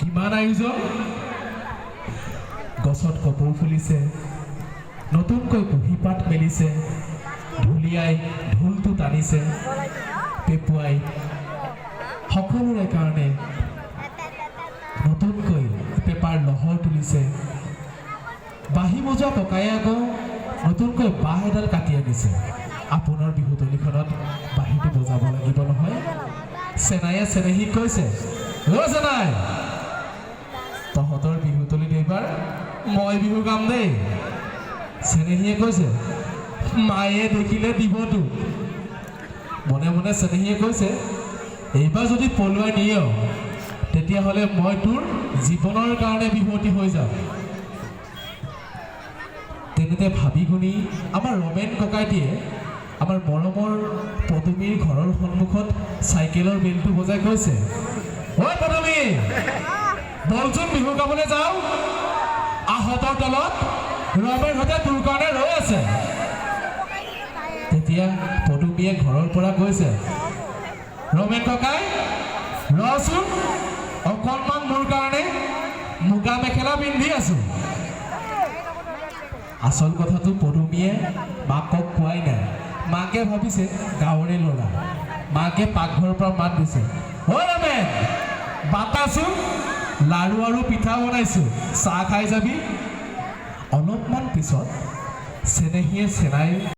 কিমান আয়োজন গছত কপৌ ফুলিছে নতুনকৈ কুঁহিপাত মেলিছে ঢুলিয়াই ঢোলটো টানিছে পেপুৱাই সকলোৰে কাৰণে নতুনকৈ পেপাৰ লহৰ তুলিছে বাঁহী বজোৱা ককায়ে আকৌ নতুনকৈ বাঁহ এডাল কাটি আনিছে আপোনাৰ বিহুতলিখনত বাঁহীটো বজাব লাগিব নহয় চেনায়ে চেনেহীক কৈছে অ চেনাই তহঁতৰ বিহুতলিত এইবাৰ মই বিহু গাম দেই চেনেহীয়ে কৈছে মায়ে দেখিলে দিবতো মনে মনে চেনেহীয়ে কৈছে এইবাৰ যদি পলুৱাই নিয় তেতিয়াহ'লে মই তোৰ জীৱনৰ কাৰণে বিহুৱতী হৈ যাম তেনেতে ভাবি গুণি আমাৰ ৰমেন ককাইটিয়ে আমাৰ মৰমৰ পদুমীৰ ঘৰৰ সন্মুখত চাইকেলৰ বেলটো বজাই কৈছে ঐ পদুমী বলচোন বিহু গাবলৈ যাওঁ আহঁতৰ তলত ৰমেনহঁতে তোৰ কাৰণে ৰৈ আছে তেতিয়া পদুমীয়ে ঘৰৰ পৰা কৈছে ৰমেন ককাই ৰচোন অকণমান মোৰ কাৰণে মুগা মেখেলা পিন্ধি আছো আচল কথাটো পদুমীয়ে মাকক কোৱাই নাই মাকে ভাবিছে গাঁৱৰে ল'ৰা মাকে পাকঘৰৰ পৰা মাত দিছে অ ৰমেন বাটাচোন লাড়ু আৰু পিঠা বনাইছো চাহ খাই যাবি অলপমান পিছত চেনেহীয়ে চেনাই